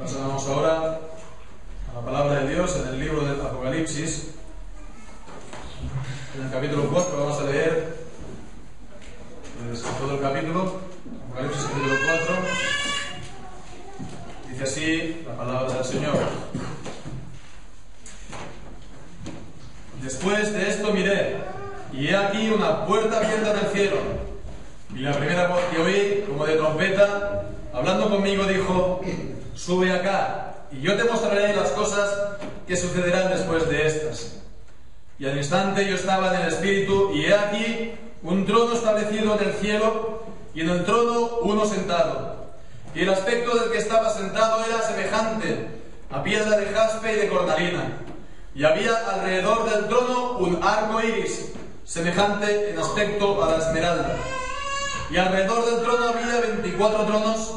Pasamos ahora a la palabra de Dios en el libro del Apocalipsis. En el capítulo 4 vamos a leer todo el capítulo. Apocalipsis capítulo 4. Dice así la palabra del Señor. Después de esto miré, y he aquí una puerta abierta en el cielo. Y la primera voz que oí, como de trompeta, hablando conmigo, dijo: sube acá, y yo te mostraré las cosas que sucederán después de estas. Y al instante yo estaba en el Espíritu, y he aquí un trono establecido en el cielo, y en el trono uno sentado. Y el aspecto del que estaba sentado era semejante a piedra de jaspe y de cornalina. Y había alrededor del trono un arco iris, semejante en aspecto a la esmeralda. Y alrededor del trono había 24 tronos,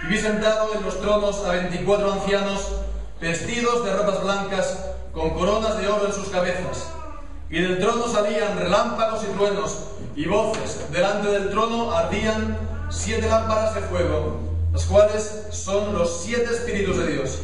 y vi sentado en los tronos a 24 ancianos, vestidos de ropas blancas, con coronas de oro en sus cabezas. Y del trono salían relámpagos y truenos, y voces. Delante del trono ardían 7 lámparas de fuego, las cuales son los 7 espíritus de Dios.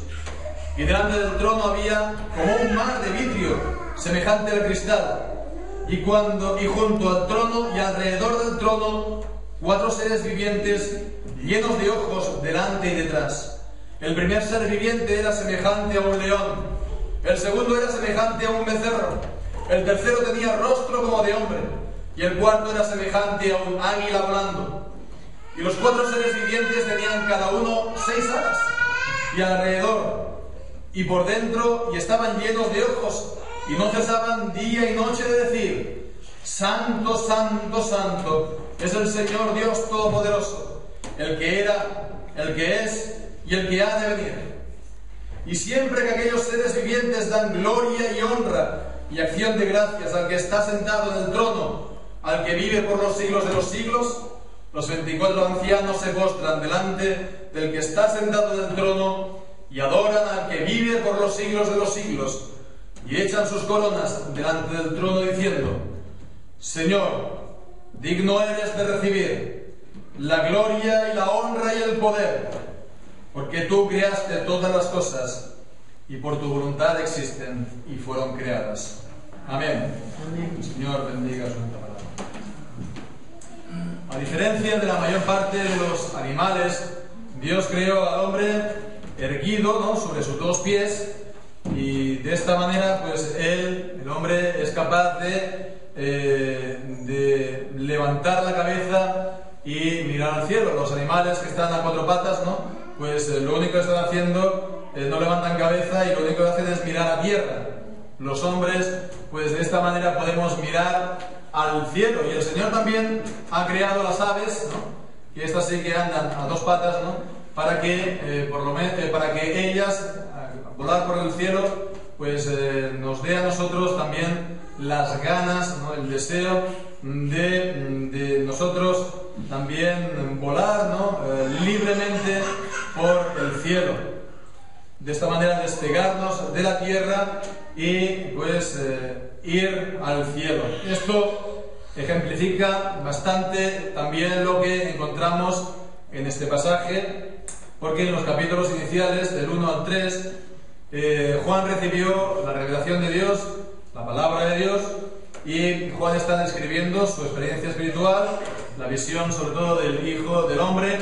Y delante del trono había como un mar de vidrio, semejante al cristal. Y junto al trono y alrededor del trono, 4 seres vivientes llenos de ojos delante y detrás. El primer ser viviente era semejante a un león, el segundo era semejante a un becerro, el tercero tenía rostro como de hombre, y el cuarto era semejante a un águila volando. Y los 4 seres vivientes tenían cada uno 6 alas, y alrededor y por dentro, y estaban llenos de ojos, y no cesaban día y noche de decir: Santo, Santo, Santo es el Señor Dios Todopoderoso, el que era, el que es y el que ha de venir. Y siempre que aquellos seres vivientes dan gloria y honra y acción de gracias al que está sentado en el trono, al que vive por los siglos de los siglos, los 24 ancianos se postran delante del que está sentado en el trono y adoran al que vive por los siglos de los siglos, y echan sus coronas delante del trono diciendo: Señor, digno eres de recibir la gloria y la honra y el poder, porque tú creaste todas las cosas, y por tu voluntad existen y fueron creadas. Amén. Amén. El Señor bendiga su santa palabra. A diferencia de la mayor parte de los animales, Dios creó al hombre erguido, ¿no?, sobre sus 2 pies, y de esta manera pues el hombre es capaz de levantar la cabeza y mirar al cielo. Los animales que están a 4 patas, ¿no?, pues lo único que están haciendo no levantan cabeza, y lo único que hacen es mirar a tierra. Los hombres pues de esta manera podemos mirar al cielo, y el Señor también ha creado las aves, ¿no?, que estas sí que andan a 2 patas, ¿no?, para que para que ellas, al volar por el cielo, pues nos dé a nosotros también las ganas, ¿no?, el deseo de nosotros también volar, ¿no?, libremente por el cielo. De esta manera despegarnos de la tierra y pues ir al cielo. Esto ejemplifica bastante también lo que encontramos en este pasaje, porque en los capítulos iniciales, del 1 al 3, Juan recibió la revelación de Dios, la palabra de Dios, y Juan está describiendo su experiencia espiritual, la visión sobre todo del Hijo del Hombre,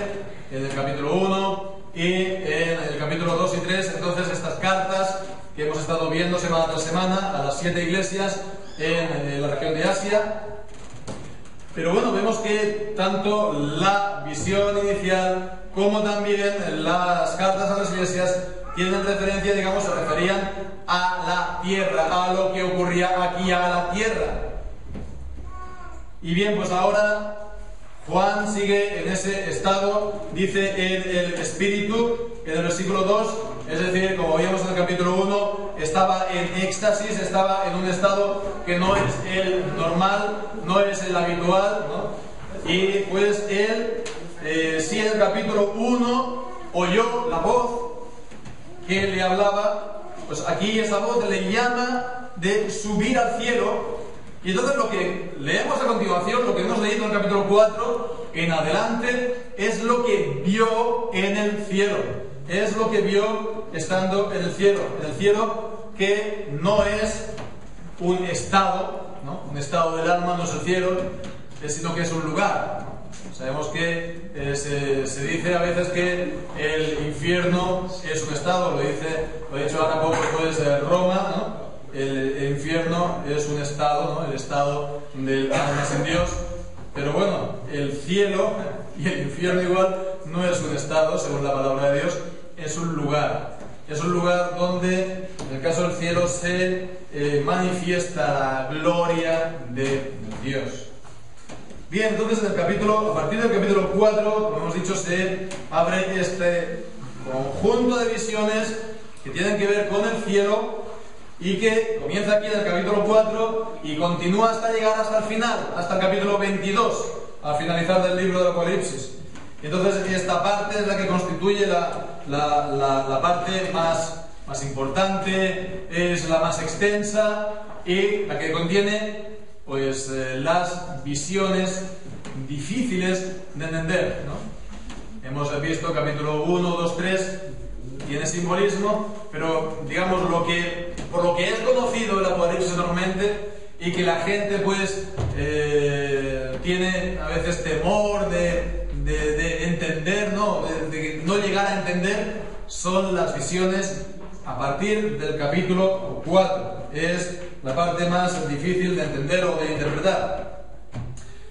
en el capítulo 1, y en el capítulo 2 y 3, entonces estas cartas que hemos estado viendo semana tras semana a las 7 iglesias en la región de Asia. Pero bueno, vemos que tanto la visión inicial como también las cartas a las iglesias tienen referencia, digamos, se referían a la tierra, a lo que ocurría aquí, a la tierra. Y bien, pues ahora Juan sigue en ese estado, dice en el Espíritu, en el versículo 2, es decir, como vimos en el capítulo 1, estaba en éxtasis, estaba en un estado que no es el normal, no es el habitual, ¿no? Y pues él, sí, en el capítulo 1 oyó la voz que le hablaba, pues aquí esa voz le llama de subir al cielo. Y entonces lo que leemos a continuación, lo que hemos leído en el capítulo 4 en adelante, es lo que vio en el cielo. es lo que vio estando en el cielo que no es un estado, ¿no? Un estado del alma no es el cielo, sino que es un lugar, ¿no? Sabemos que se dice a veces que el infierno es un estado, lo ha dicho ahora poco pues Roma, ¿no? El infierno es un estado, ¿no? El estado del alma sin Dios. Pero bueno, el cielo y el infierno igual no es un estado, según la palabra de Dios, es un lugar. Es un lugar donde, en el caso del cielo, se manifiesta la gloria de Dios. Bien, entonces a partir del capítulo 4, como hemos dicho, se abre este conjunto de visiones que tienen que ver con el cielo y que comienza aquí en el capítulo 4 y continúa hasta llegar hasta el final, hasta el capítulo 22, al finalizar del libro del Apocalipsis. Entonces esta parte es la que constituye la parte más importante, es la más extensa y la que contiene pues las visiones difíciles de entender, ¿no? Hemos visto capítulo 1, 2, 3, tiene simbolismo, pero digamos por lo que es conocido el Apocalipsis normalmente y que la gente pues tiene a veces temor de entender, ¿no? De no llegar a entender, son las visiones a partir del capítulo 4. Es la parte más difícil de entender o de interpretar.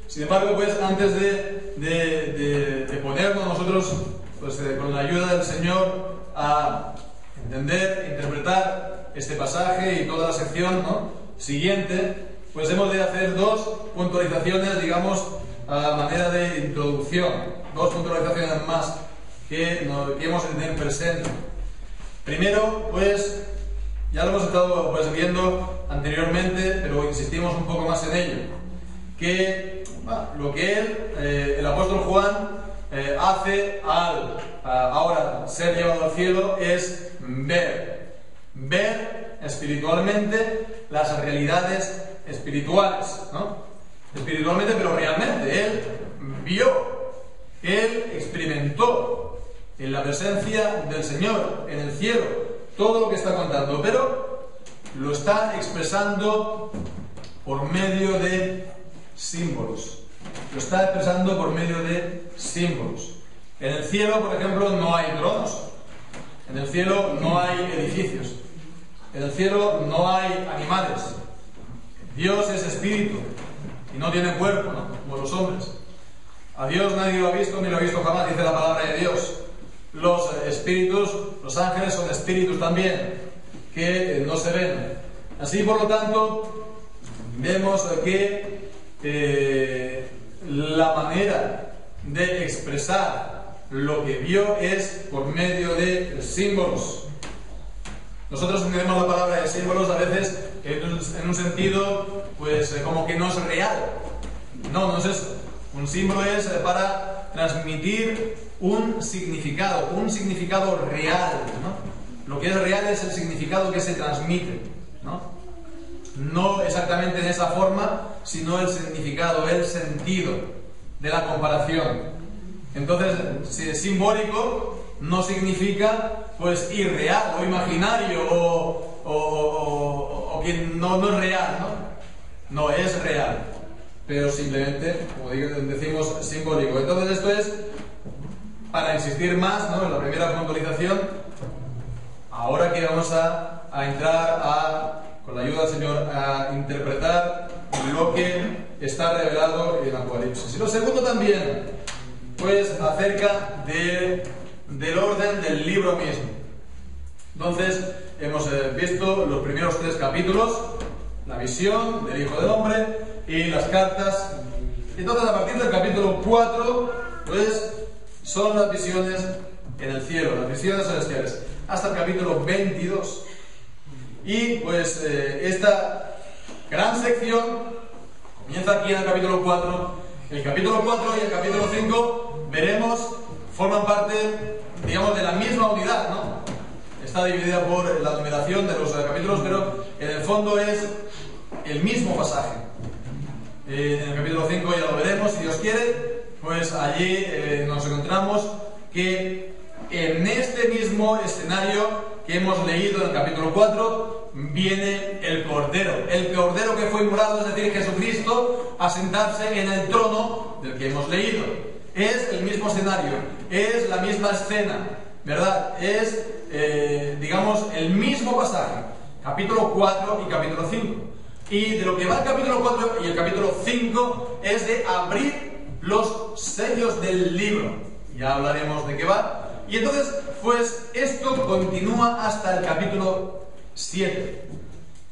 Sin embargo, pues antes de ponernos nosotros pues, con la ayuda del Señor a entender, interpretar este pasaje y toda la sección, ¿no? Siguiente, pues hemos de hacer dos puntualizaciones, digamos, a manera de introducción, dos puntualizaciones más que hemos de tener presente. Primero, pues ya lo hemos estado pues, viendo anteriormente, pero insistimos un poco más en ello, que lo que el apóstol Juan hace al ahora ser llevado al cielo es ver espiritualmente las realidades espirituales, ¿no? Espiritualmente, pero realmente él vio, él experimentó en la presencia del Señor en el cielo todo lo que está contando, pero lo está expresando por medio de símbolos. Lo está expresando por medio de símbolos. En el cielo, por ejemplo, no hay tronos. En el cielo no hay edificios. En el cielo no hay animales. Dios es espíritu y no tiene cuerpo, ¿no? Como los hombres. A Dios nadie lo ha visto ni lo ha visto jamás, dice la palabra de Dios. Los espíritus, los ángeles son espíritus también, que no se ven. Así, por lo tanto, vemos que la manera de expresar lo que vio es por medio de símbolos. Nosotros entendemos la palabra de símbolos a veces en un sentido, pues como que no es real. No es eso. Un símbolo es para transmitir un significado real, ¿no? Lo que es real es el significado que se transmite, ¿no? No exactamente de esa forma, sino el significado, el sentido de la comparación. Entonces, simbólico no significa pues irreal o imaginario o que no es real, ¿no? No es real, pero simplemente, como decimos, simbólico. Entonces esto es para insistir más, ¿no? En la primera puntualización. Ahora que vamos a entrar con la ayuda del Señor a interpretar lo que está revelado en Apocalipsis. Y lo segundo también, pues acerca del orden del libro mismo. Entonces hemos visto los primeros 3 capítulos, la visión del Hijo del Hombre y las cartas. Entonces a partir del capítulo 4 pues son las visiones en el cielo, las visiones celestiales, hasta el capítulo 22. Y pues esta gran sección comienza aquí en el capítulo 4. El capítulo 4 y el capítulo 5 forman parte, digamos, de la misma unidad, ¿no? Está dividida por la numeración de los capítulos, pero en el fondo es el mismo pasaje. En el capítulo 5 ya lo veremos, si Dios quiere, pues allí nos encontramos que en este mismo escenario que hemos leído en el capítulo 4, viene el Cordero que fue inmolado, es decir, Jesucristo, a sentarse en el trono del que hemos leído. Es el mismo escenario, es la misma escena, ¿verdad? Es, digamos, el mismo pasaje, capítulo 4 y capítulo 5. Y de lo que va el capítulo 4 y el capítulo 5 es de abrir los sellos del libro. Ya hablaremos de qué va. Y entonces, pues esto continúa hasta el capítulo 7.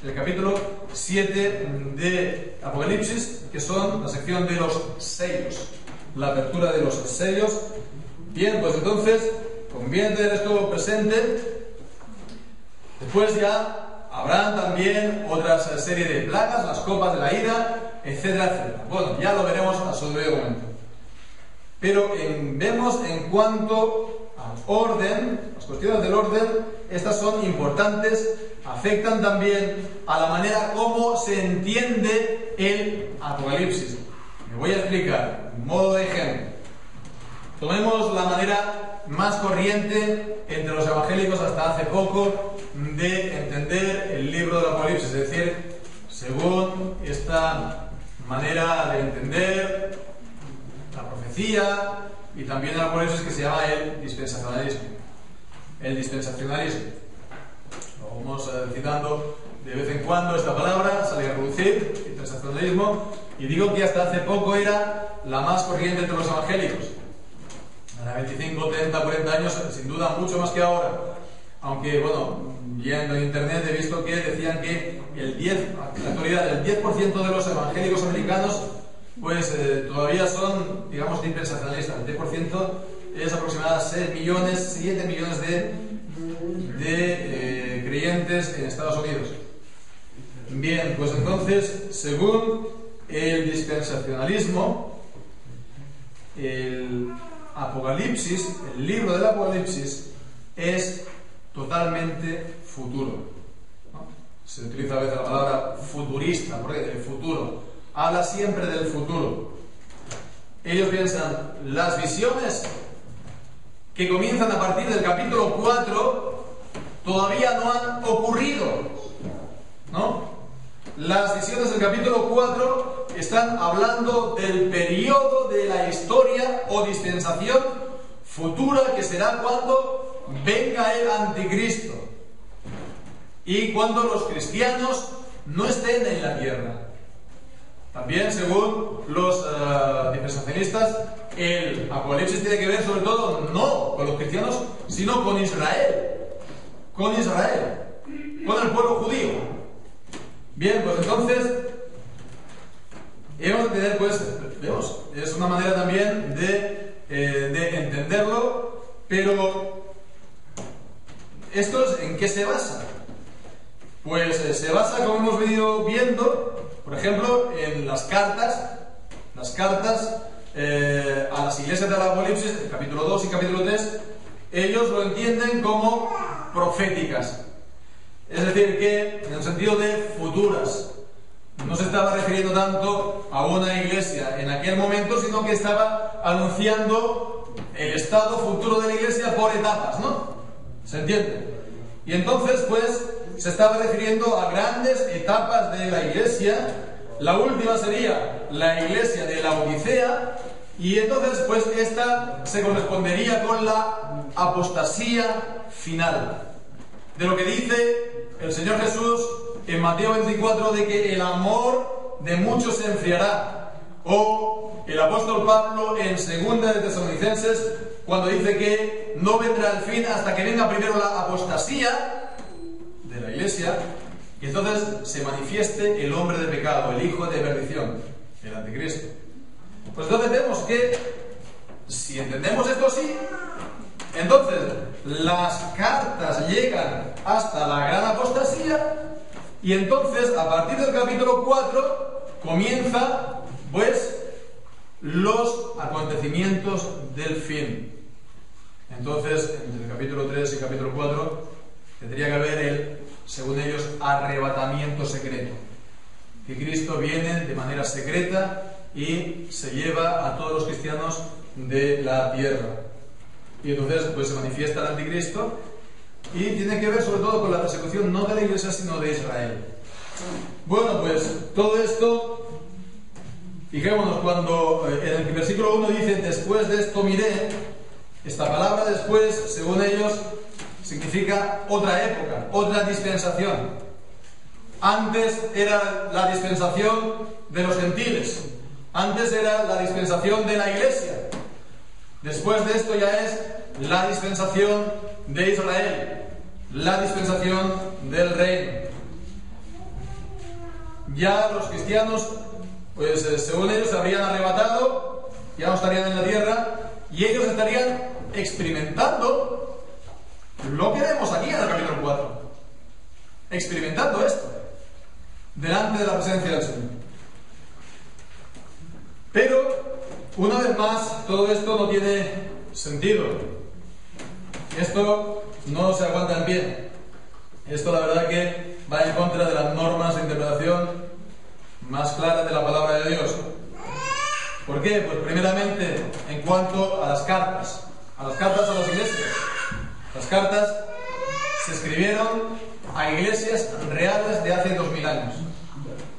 El capítulo 7 de Apocalipsis, que son la sección de los sellos, la apertura de los sellos. Bien, pues entonces, conviene tener esto presente. Después ya habrán también otra serie de plagas, las copas de la ira, etcétera, etcétera. Bueno, ya lo veremos a su debido momento. Pero vemos en cuanto al orden, las cuestiones del orden, estas son importantes, afectan también a la manera como se entiende el Apocalipsis. Me voy a explicar, en modo de ejemplo. Tomemos la manera más corriente entre los evangélicos hasta hace poco de entender el libro del Apocalipsis, es decir, según esta manera de entender la profecía y también el Apocalipsis, que se llama el dispensacionalismo. El dispensacionalismo. Lo vamos citando de vez en cuando esta palabra, sale a reducir, dispensacionalismo, y digo que hasta hace poco era la más corriente entre los evangélicos. Hace 25, 30, 40 años, sin duda mucho más que ahora. Aunque, bueno, viendo en internet he visto que decían que en la actualidad el 10% de los evangélicos americanos pues todavía son, digamos, dispensacionalistas. El 10% es aproximadamente 6 millones, 7 millones de creyentes en Estados Unidos. Bien, pues entonces, según el dispensacionalismo, el Apocalipsis, el libro del Apocalipsis, es totalmente futuro, ¿no? Se utiliza a veces la palabra futurista, porque el futuro habla siempre del futuro. Ellos piensan, las visiones que comienzan a partir del capítulo 4 todavía no han ocurrido, ¿no? Las visiones del capítulo 4 están hablando del periodo de la historia o dispensación futura, que será cuando venga el anticristo y cuando los cristianos no estén en la tierra. También, según los dispensacionalistas, el Apocalipsis tiene que ver sobre todo no con los cristianos, sino con Israel, con el pueblo judío. Bien, pues entonces hemos de tener, pues, vemos, es una manera también de entenderlo, pero ¿esto en qué se basa? Pues se basa, como hemos venido viendo, por ejemplo, en las cartas a las iglesias del Apocalipsis, el capítulo 2 y capítulo 3, ellos lo entienden como proféticas. Es decir, que en el sentido de futuras. No se estaba refiriendo tanto a una iglesia en aquel momento, sino que estaba anunciando el estado futuro de la iglesia por etapas, ¿no? ¿Se entiende? Y entonces, pues, se estaba refiriendo a grandes etapas de la iglesia. La última sería la iglesia de la Odisea, y entonces, pues, esta se correspondería con la apostasía final. De lo que dice el Señor Jesús en Mateo 24, de que el amor de muchos se enfriará. O el apóstol Pablo en 2 de Tesalonicenses, cuando dice que no vendrá el fin hasta que venga primero la apostasía de la iglesia, y entonces se manifieste el hombre de pecado, el hijo de perdición, el anticristo. Pues entonces vemos que, si entendemos esto así, entonces las cartas llegan hasta la gran apostasía, y entonces a partir del capítulo 4 comienza, pues, los acontecimientos del fin. Entonces, entre el capítulo 3 y el capítulo 4 tendría que haber el, según ellos, arrebatamiento secreto, que Cristo viene de manera secreta y se lleva a todos los cristianos de la tierra. y entonces pues se manifiesta el anticristo, y tiene que ver sobre todo con la persecución no de la Iglesia sino de Israel. Bueno, pues todo esto, fijémonos, cuando en el versículo 1 dice después de esto miré, esta palabra después, según ellos, significa otra época, otra dispensación. Antes era la dispensación de los gentiles, antes era la dispensación de la Iglesia, después de esto ya es la dispensación de Israel, la dispensación del reino. Ya los cristianos, pues según ellos, se habrían arrebatado, ya no estarían en la tierra, y ellos estarían experimentando lo que vemos aquí en el capítulo 4, experimentando esto delante de la presencia del Señor. Pero una vez más, todo esto no tiene sentido. Esto no se aguanta en pie. Esto la verdad que va en contra de las normas de interpretación más claras de la palabra de Dios. ¿Por qué? Pues primeramente en cuanto a las cartas a las iglesias. Las cartas se escribieron a iglesias reales de hace 2000 años,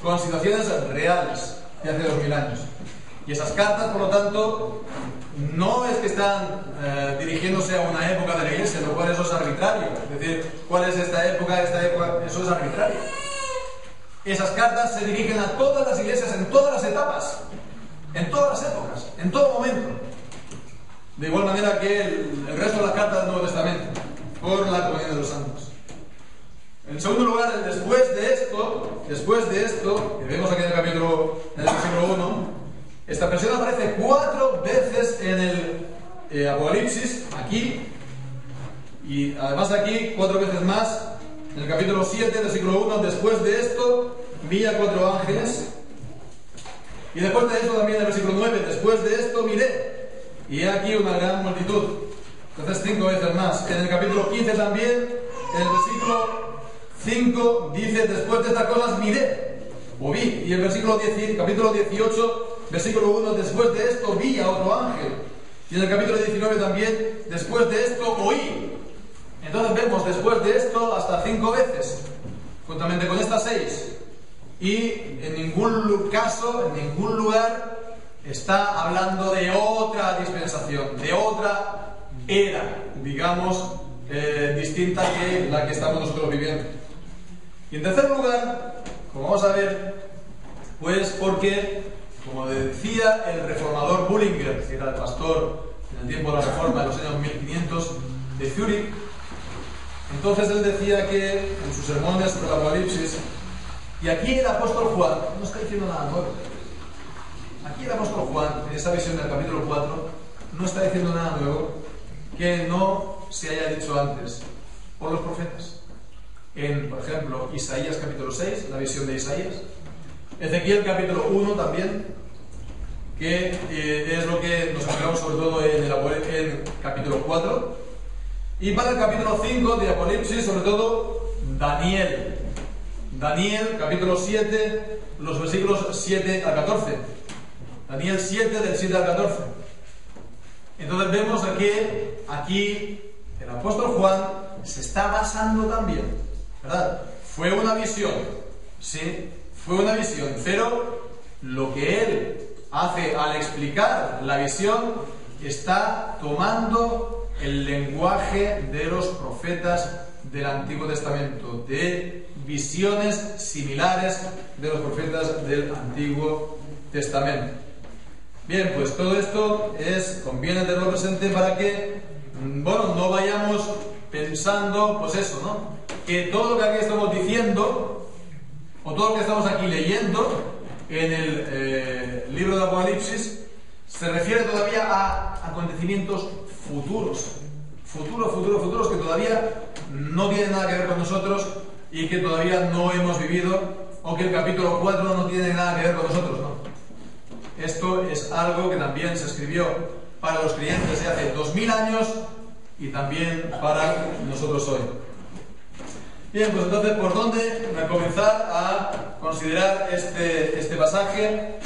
con situaciones reales de hace 2000 años. Y esas cartas, por lo tanto, no es que están dirigiéndose a una época de la iglesia, lo cual eso es arbitrario. Es decir, ¿cuál es esta época? Eso es arbitrario. Esas cartas se dirigen a todas las iglesias en todas las etapas, en todas las épocas, en todo momento. De igual manera que el resto de las cartas del Nuevo Testamento, por la comunión de los santos. En segundo lugar, después de esto, que vemos aquí en el versículo 1, esta expresión aparece 4 veces en el Apocalipsis, aquí, y además aquí 4 veces más, en el capítulo 7, versículo 1, después de esto, vi a 4 ángeles, y después de esto también en el versículo 9, después de esto miré, y he aquí una gran multitud. Entonces 5 veces más. En el capítulo 15 también, en el versículo 5, dice, después de estas cosas miré, o vi, y el capítulo 18, versículo 1, después de esto vi a otro ángel. Y en el capítulo 19 también, después de esto oí. Entonces vemos después de esto hasta 5 veces, juntamente con estas 6. Y en ningún caso, en ningún lugar, está hablando de otra dispensación, de otra era, digamos, distinta que la que estamos nosotros viviendo. Y en tercer lugar, como vamos a ver, pues porque, como decía el reformador Bullinger, que era el pastor en el tiempo de la Reforma de los años 1500 de Zúrich, entonces él decía que en sus sermones sobre el Apocalipsis, y aquí el apóstol Juan no está diciendo nada nuevo. Aquí el apóstol Juan, en esa visión del capítulo 4, no está diciendo nada nuevo que no se haya dicho antes por los profetas. En, por ejemplo, Isaías capítulo 6, la visión de Isaías. Ezequiel capítulo 1 también, que es lo que nos enfocamos sobre todo en el capítulo 4. Y para el capítulo 5 de Apocalipsis, sobre todo, Daniel. Daniel capítulo 7, los versículos 7 al 14. Daniel 7, del 7 al 14. Entonces vemos que aquí el apóstol Juan se está basando también, ¿verdad? Fue una visión, sí, fue una visión, pero lo que él hace al explicar la visión está tomando el lenguaje de los profetas del Antiguo Testamento, de visiones similares de los profetas del Antiguo Testamento. Bien, pues todo esto conviene tenerlo presente para que, bueno, no vayamos pensando, pues eso, ¿no? Que todo lo que aquí estamos diciendo, o todo lo que estamos aquí leyendo en el libro de Apocalipsis, se refiere todavía a acontecimientos futuros que todavía no tienen nada que ver con nosotros y que todavía no hemos vivido, o que el capítulo 4 no tiene nada que ver con nosotros, ¿no? Esto es algo que también se escribió para los creyentes de hace 2000 años y también para nosotros hoy. Bien, pues entonces, ¿por dónde comenzar a considerar este pasaje?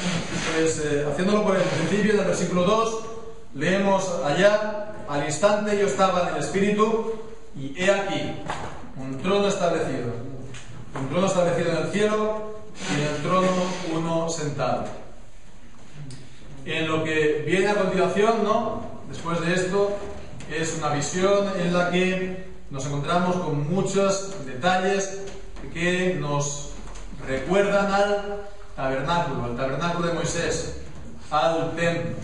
Pues haciéndolo por el principio del versículo 2, leemos allá al instante yo estaba en el Espíritu, y he aquí, un trono establecido en el cielo, y en el trono uno sentado. En lo que viene a continuación, ¿no?, después de esto, es una visión en la que nos encontramos con muchos detalles que nos recuerdan al tabernáculo de Moisés, al templo.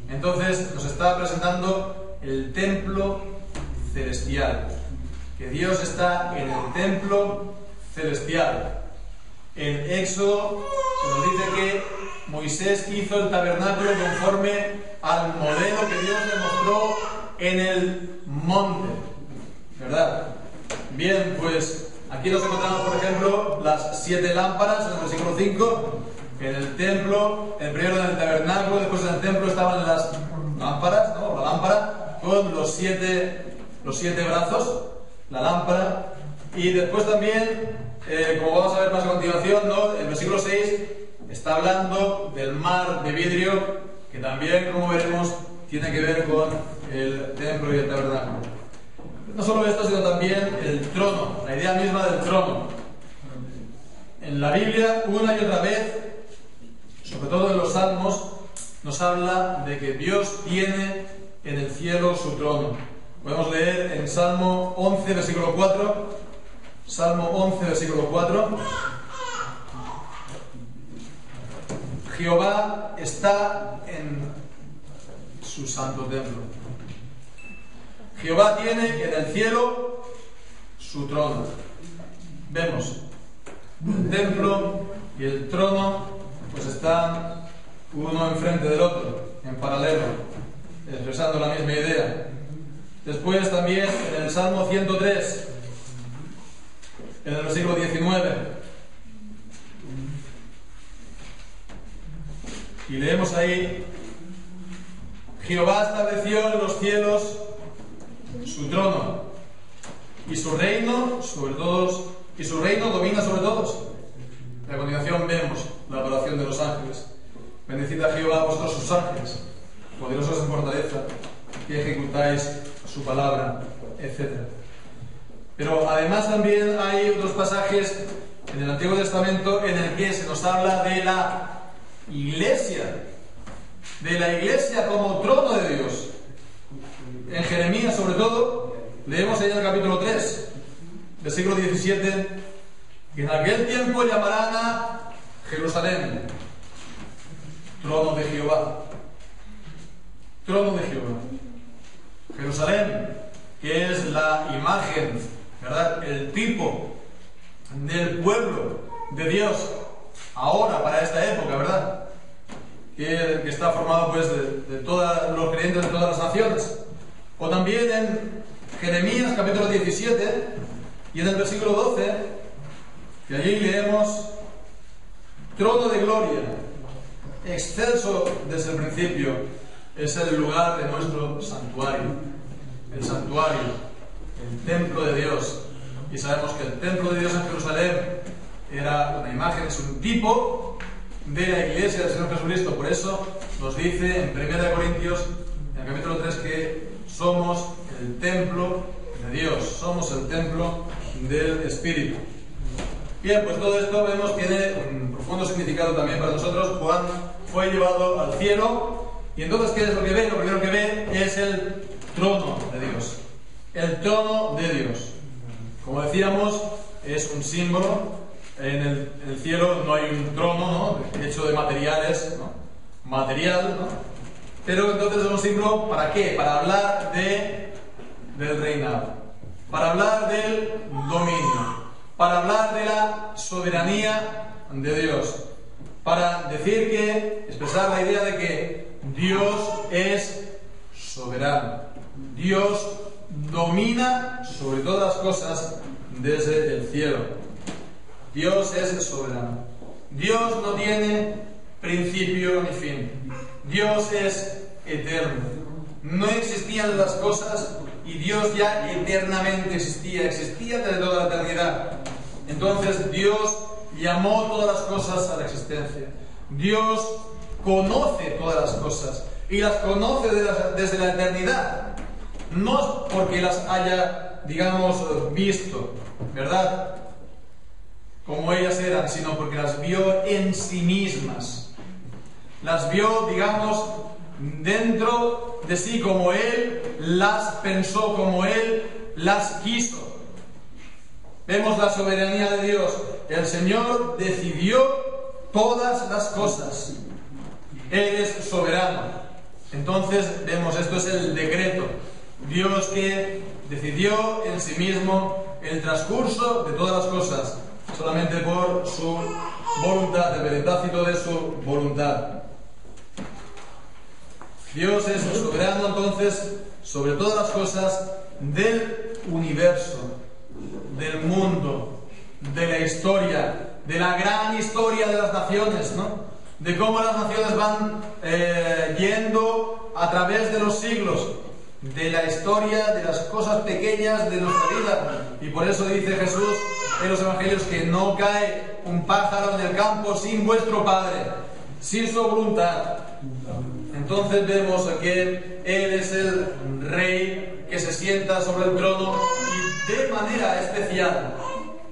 Entonces nos está presentando el templo celestial, que Dios está en el templo celestial. En Éxodo se nos dice que Moisés hizo el tabernáculo conforme al modelo que Dios le mostró en el monte, ¿verdad? Bien, pues aquí nos encontramos, por ejemplo, las 7 lámparas en el versículo 5. En el templo, primero en el tabernáculo, después en el templo estaban las lámparas, ¿no?, la lámpara con los 7 brazos, la lámpara. Y después también, como vamos a ver más a continuación, ¿no?, el versículo 6 está hablando del mar de vidrio, que también, como veremos, tiene que ver con el templo y el tabernáculo. No solo esto, sino también el trono, la idea misma del trono. En la Biblia, una y otra vez, sobre todo en los Salmos, nos habla de que Dios tiene en el cielo su trono. Podemos leer en Salmo 11, versículo 4. Salmo 11, versículo 4. Jehová está en su santo templo. Jehová tiene en el cielo su trono. Vemos, el templo y el trono pues están uno enfrente del otro, en paralelo, expresando la misma idea. Después también en el Salmo 103, en el versículo 19, y leemos ahí: Jehová estableció en los cielos su trono, y su reino sobre todos, y su reino domina sobre todos. A continuación vemos la adoración de los ángeles. Bendecid a Jehová vosotros sus ángeles, poderosos en fortaleza, que ejecutáis su palabra, etc. Pero además también hay otros pasajes en el Antiguo Testamento en el que se nos habla de la iglesia como trono de Dios. En Jeremías, sobre todo, leemos ahí en el capítulo 3, versículo 17, que en aquel tiempo llamarán a Jerusalén trono de Jehová. Trono de Jehová. Jerusalén, que es la imagen, ¿verdad?, el tipo del pueblo de Dios ahora, para esta época, ¿verdad?, que está formado pues de todos los creyentes de todas las naciones. O también en Jeremías capítulo 17 y en el versículo 12, que allí leemos: trono de gloria, excelso desde el principio, es el lugar de nuestro santuario. El santuario, el templo de Dios. Y sabemos que el templo de Dios en Jerusalén era una imagen, es un tipo de la iglesia del Señor Jesucristo. Por eso nos dice en 1 Corintios, en el capítulo 3, que somos el templo de Dios, somos el templo del Espíritu. Bien, pues todo esto vemos tiene un profundo significado también para nosotros. Juan fue llevado al cielo, y entonces, ¿qué es lo que ve? Lo primero que ve es el trono de Dios. El trono de Dios. Como decíamos, es un símbolo. En el cielo no hay un trono, ¿no?, hecho de materiales, ¿no?, material, ¿no? Pero entonces es un símbolo, ¿para qué? Para hablar del reinado, para hablar del dominio, para hablar de la soberanía de Dios, para decir que, expresar la idea de que Dios es soberano. Dios domina sobre todas las cosas desde el cielo. Dios es soberano. Dios no tiene principio ni fin. Dios es eterno. No existían las cosas y Dios ya eternamente existía desde toda la eternidad. Entonces Dios llamó todas las cosas a la existencia. Dios conoce todas las cosas y las conoce desde la eternidad. no es porque las haya, digamos, visto, ¿verdad?, como ellas eran, sino porque las vio en sí mismas. Las vio, digamos, dentro de sí, como Él las pensó, como Él las quiso. Vemos la soberanía de Dios. El Señor decidió todas las cosas. Él es soberano. Entonces vemos, esto es el decreto. Dios que decidió en sí mismo el transcurso de todas las cosas, solamente por su voluntad, el beneplácito de su voluntad. Dios es el soberano, entonces, sobre todas las cosas del universo, del mundo, de la historia, de la gran historia de las naciones, ¿no? De cómo las naciones van yendo a través de los siglos, de la historia, de las cosas pequeñas de nuestra vida. Y por eso dice Jesús en los Evangelios que no cae un pájaro en el campo sin vuestro Padre, sin su voluntad. Entonces vemos que Él es el Rey que se sienta sobre el trono y de manera especial,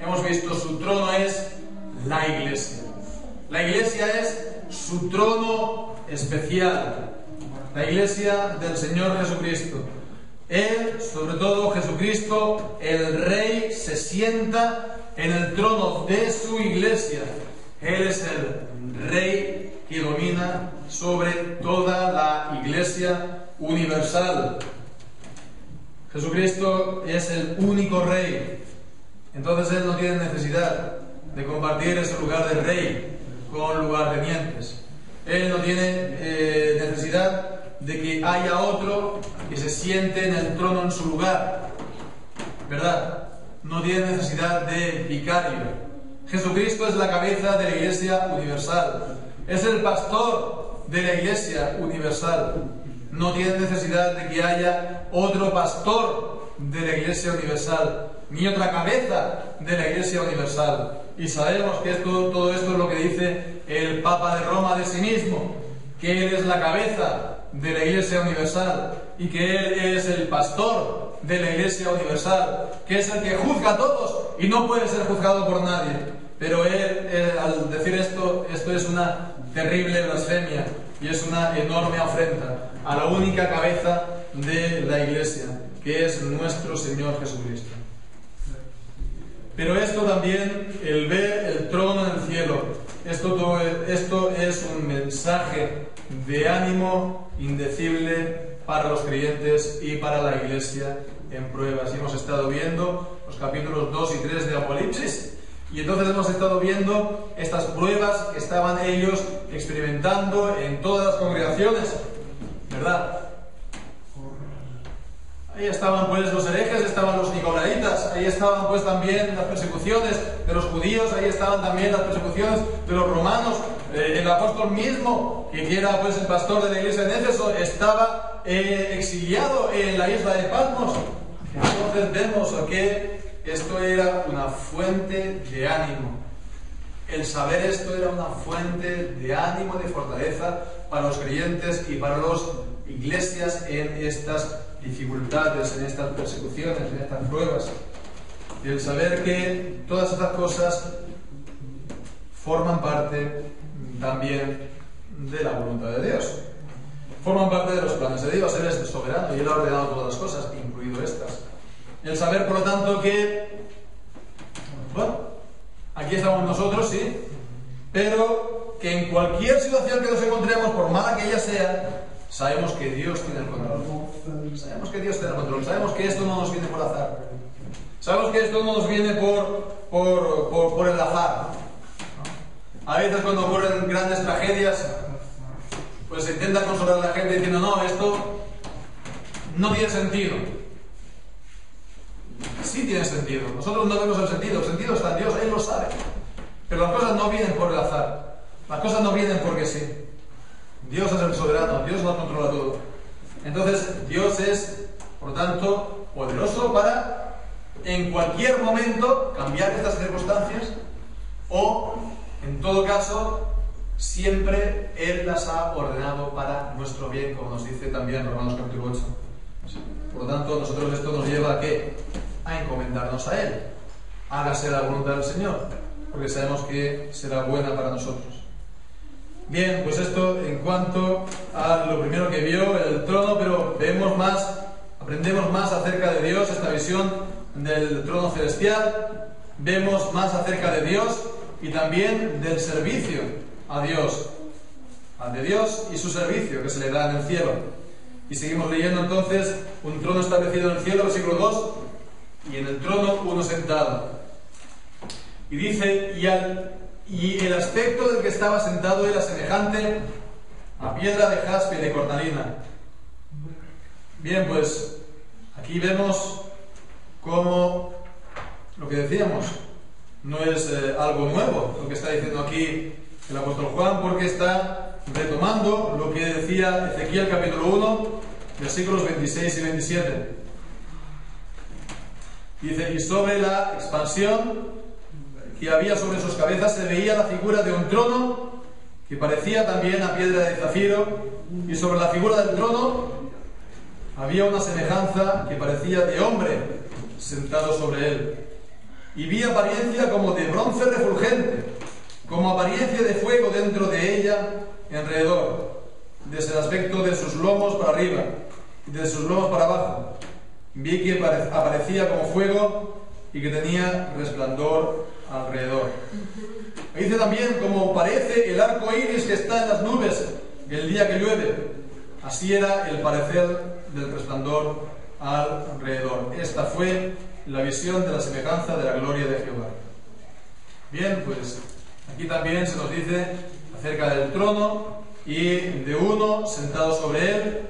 hemos visto, su trono es la Iglesia. La Iglesia es su trono especial, la Iglesia del Señor Jesucristo. Él, sobre todo Jesucristo, el Rey, se sienta en el trono de su Iglesia. Él es el Rey que domina sobre toda la Iglesia universal. Jesucristo es el único Rey. Entonces Él no tiene necesidad de compartir ese lugar de Rey con lugartenientes. Él no tiene necesidad de que haya otro que se siente en el trono en su lugar, ¿verdad? No tiene necesidad de vicario. Jesucristo es la cabeza de la Iglesia universal. Es el pastor de la Iglesia universal. No tiene necesidad de que haya otro pastor de la Iglesia universal, ni otra cabeza de la Iglesia universal. Y sabemos que todo esto es lo que dice el Papa de Roma de sí mismo, que Él es la cabeza de la Iglesia universal y que Él es el pastor de la Iglesia universal, que es el que juzga a todos y no puede ser juzgado por nadie. Pero Él, al decir esto es una terrible blasfemia y es una enorme afrenta a la única cabeza de la Iglesia, que es nuestro Señor Jesucristo. Pero esto también, el ver el trono en el cielo, esto es un mensaje de ánimo indecible para los creyentes y para la Iglesia en pruebas. Y hemos estado viendo los capítulos 2 y 3 de Apocalipsis, y entonces hemos estado viendo estas pruebas que estaban ellos experimentando en todas las congregaciones, ¿verdad? Ahí estaban pues los herejes, estaban los nicolaitas, ahí estaban pues también las persecuciones de los judíos, ahí estaban también las persecuciones de los romanos. El apóstol mismo, que era pues el pastor de la iglesia en Éfeso, estaba exiliado en la isla de Patmos. Entonces vemos que esto era una fuente de ánimo. El saber esto era una fuente de ánimo, de fortaleza para los creyentes y para las iglesias en estas dificultades, en estas persecuciones, en estas pruebas. Y el saber que todas estas cosas forman parte también de la voluntad de Dios. Forman parte de los planes de Dios. Él es el soberano y Él ha ordenado todas las cosas, incluido estas. El saber, por lo tanto, que, bueno, aquí estamos nosotros, sí, pero que en cualquier situación que nos encontremos, por mala que ella sea, sabemos que Dios tiene el control. Sabemos que Dios tiene el control. Sabemos que esto no nos viene por azar. Sabemos que esto no nos viene por el azar. A veces cuando ocurren grandes tragedias, pues se intenta consolar a la gente diciendo, no, esto no tiene sentido. Sí tiene sentido. Nosotros no vemos el sentido está en Dios, Él lo sabe. Pero las cosas no vienen por el azar. Las cosas no vienen porque sí. Dios es el soberano, Dios lo controla todo. Entonces, Dios es, por tanto, poderoso para, en cualquier momento, cambiar estas circunstancias, o, en todo caso, siempre Él las ha ordenado para nuestro bien, como nos dice también Romanos capítulo 8. Por lo tanto, nosotros esto nos lleva a ¿qué? A encomendarnos a Él. Hágase la voluntad del Señor, porque sabemos que será buena para nosotros. Bien, pues esto en cuanto a lo primero que vio, el trono, pero aprendemos más acerca de Dios, esta visión del trono celestial, vemos más acerca de Dios y también del servicio a Dios, al de Dios y su servicio que se le da en el cielo. Y seguimos leyendo entonces, un trono establecido en el cielo, versículo 2, y en el trono uno sentado. Y dice, y el aspecto del que estaba sentado era semejante a piedra de jaspe y de cornalina. Bien, pues aquí vemos cómo lo que decíamos no es algo nuevo lo que está diciendo aquí el apóstol Juan, porque está retomando lo que decía Ezequiel capítulo 1, versículos 26 y 27. Dice, y sobre la expansión que había sobre sus cabezas se veía la figura de un trono que parecía también a piedra de zafiro, y sobre la figura del trono había una semejanza que parecía de hombre sentado sobre él. Y vi apariencia como de bronce refulgente, como apariencia de fuego dentro de ella alrededor, desde el aspecto de sus lomos para arriba y de sus lomos para abajo. Vi que aparecía como fuego y que tenía resplandor alrededor. Me dice también como parece el arco iris que está en las nubes el día que llueve. Así era el parecer del resplandor alrededor. Esta fue la visión de la semejanza de la gloria de Jehová. Bien, pues aquí también se nos dice acerca del trono y de uno sentado sobre él.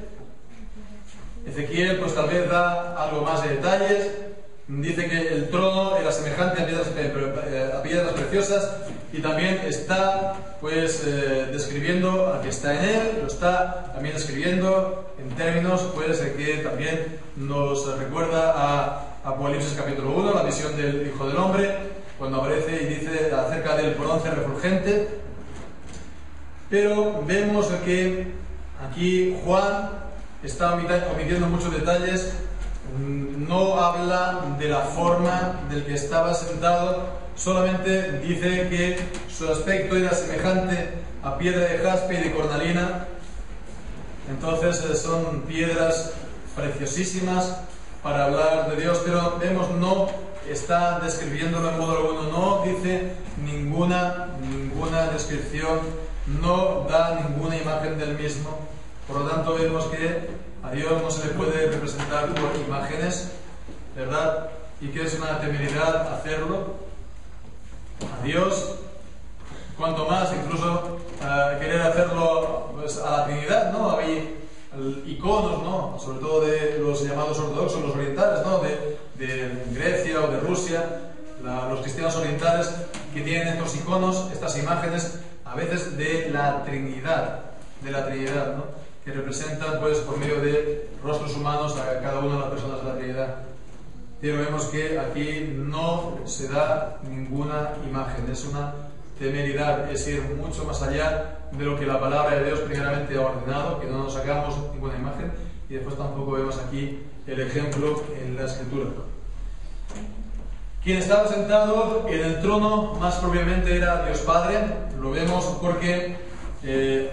Ezequiel pues tal vez da algo más de detalles. Dice que el trono era semejante a piedras preciosas, y también está pues describiendo al que está en él, lo está también describiendo en términos pues que también nos recuerda a Apocalipsis capítulo 1, la visión del Hijo del Hombre, cuando aparece y dice acerca del bronce refulgente. Pero vemos que aquí Juan está omitiendo muchos detalles. No habla de la forma del que estaba sentado, solamente dice que su aspecto era semejante a piedra de jaspe y de cornalina. Entonces son piedras preciosísimas para hablar de Dios, pero vemos no está describiéndolo en modo alguno, no dice ninguna descripción, no da ninguna imagen del mismo. Por lo tanto vemos que a Dios no se le puede representar por imágenes, ¿verdad? Y que es una temeridad hacerlo. A Dios, cuanto más incluso querer hacerlo pues, a la Trinidad, ¿no? Hay iconos, ¿no? Sobre todo de los llamados ortodoxos, los orientales, ¿no? De Grecia o de Rusia, los cristianos orientales que tienen estos iconos, estas imágenes, a veces de la Trinidad, ¿no? Que representan pues por medio de rostros humanos a cada una de las personas de la Trinidad. Pero vemos que aquí no se da ninguna imagen, es una temeridad, es ir mucho más allá de lo que la palabra de Dios primeramente ha ordenado, que no nos hagamos ninguna imagen, y después tampoco vemos aquí el ejemplo en la Escritura. Quien estaba sentado en el trono más propiamente era Dios Padre. Lo vemos porque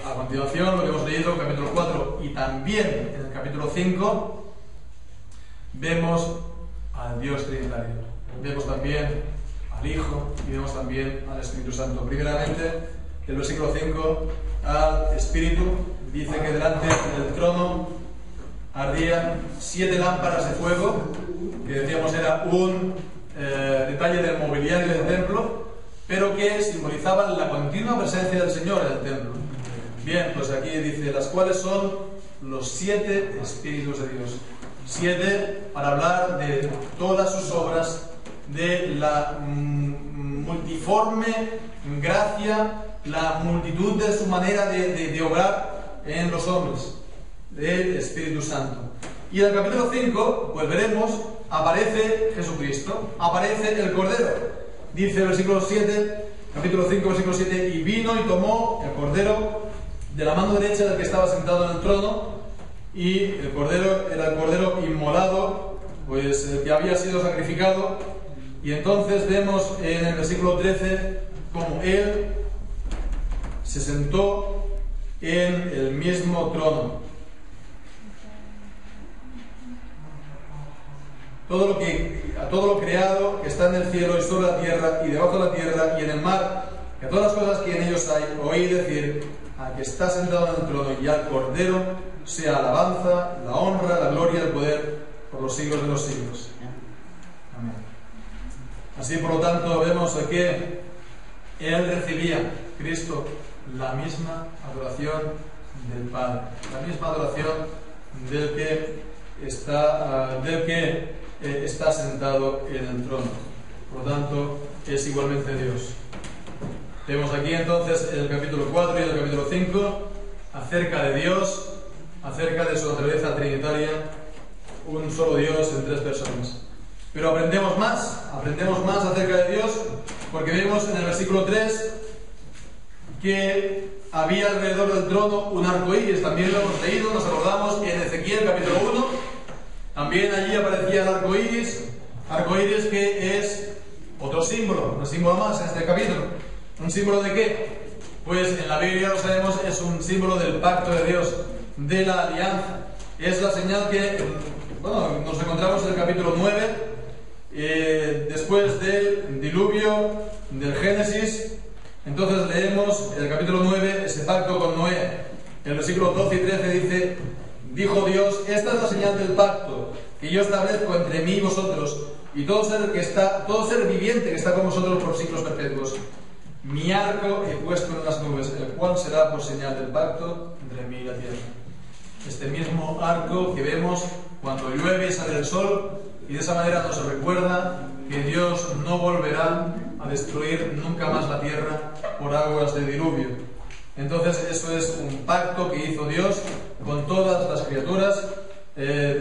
a continuación lo que hemos leído en el capítulo 4 y también en el capítulo 5 vemos al Dios Trinitario, vemos también al Hijo y vemos también al Espíritu Santo. Primeramente, el versículo 5, al Espíritu, dice que delante del trono ardían 7 lámparas de fuego, que decíamos era un detalle del mobiliario del templo, pero que simbolizaban la continua presencia del Señor en el templo. Bien, pues aquí dice, las cuales son los 7 Espíritus de Dios. 7 para hablar de todas sus obras, de la multiforme gracia, la multitud de su manera de obrar en los hombres, del Espíritu Santo. Y en el capítulo 5, pues veremos, aparece Jesucristo, aparece el Cordero. Dice el versículo 7, capítulo 5, versículo 7, y vino y tomó el Cordero de la mano derecha del que estaba sentado en el trono, y el cordero era el cordero inmolado, pues el que había sido sacrificado, y entonces vemos en el versículo 13 cómo Él se sentó en el mismo trono. A todo lo creado que está en el cielo y sobre la tierra y debajo de la tierra y en el mar, y a todas las cosas que en ellos hay, oí decir a que está sentado en el trono y al Cordero sea alabanza, la honra, la gloria y el poder por los siglos de los siglos. Amén. Así, por lo tanto, vemos que Él recibía, Cristo, la misma adoración del Padre, la misma adoración del que está sentado en el trono. Por lo tanto, es igualmente Dios. Vemos aquí entonces en el capítulo 4 y en el capítulo 5 acerca de Dios, acerca de su naturaleza trinitaria, un solo Dios en tres personas. Pero aprendemos más acerca de Dios, porque vemos en el versículo 3 que había alrededor del trono un arco iris. También lo hemos leído, nos acordamos en Ezequiel capítulo 1, también allí aparecía el arco iris que es otro símbolo, un símbolo más en este capítulo. ¿Un símbolo de qué? Pues en la Biblia, lo sabemos, es un símbolo del pacto de Dios, de la alianza. Es la señal que, nos encontramos en el capítulo 9, después del diluvio, del Génesis. Entonces leemos en el capítulo 9 ese pacto con Noé. El versículo 12 y 13 dice: dijo Dios, esta es la señal del pacto que yo establezco entre mí y vosotros y todo ser viviente que está con vosotros por siglos perpetuos. Mi arco he puesto en las nubes, el cual será por señal del pacto entre mí y la tierra. Este mismo arco que vemos cuando llueve y sale el sol, y de esa manera nos recuerda que Dios no volverá a destruir nunca más la tierra por aguas de diluvio. Entonces eso es un pacto que hizo Dios con todas las criaturas,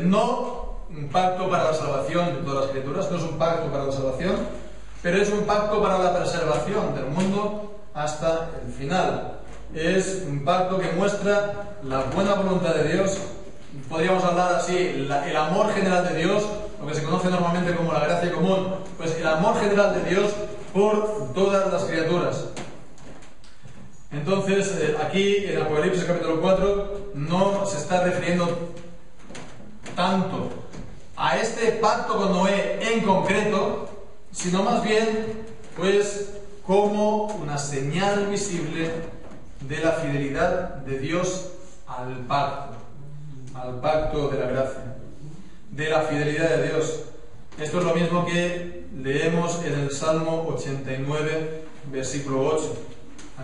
no un pacto para la salvación de todas las criaturas, no es un pacto para la salvación, pero es un pacto para la preservación del mundo hasta el final. Es un pacto que muestra la buena voluntad de Dios. Podríamos hablar así, el amor general de Dios, lo que se conoce normalmente como la gracia común, pues el amor general de Dios por todas las criaturas. Entonces, aquí en Apocalipsis capítulo 4 no se está refiriendo tanto a este pacto con Noé en concreto, sino más bien, pues, como una señal visible de la fidelidad de Dios al pacto de la gracia, de la fidelidad de Dios. Esto es lo mismo que leemos en el Salmo 89, versículo 8.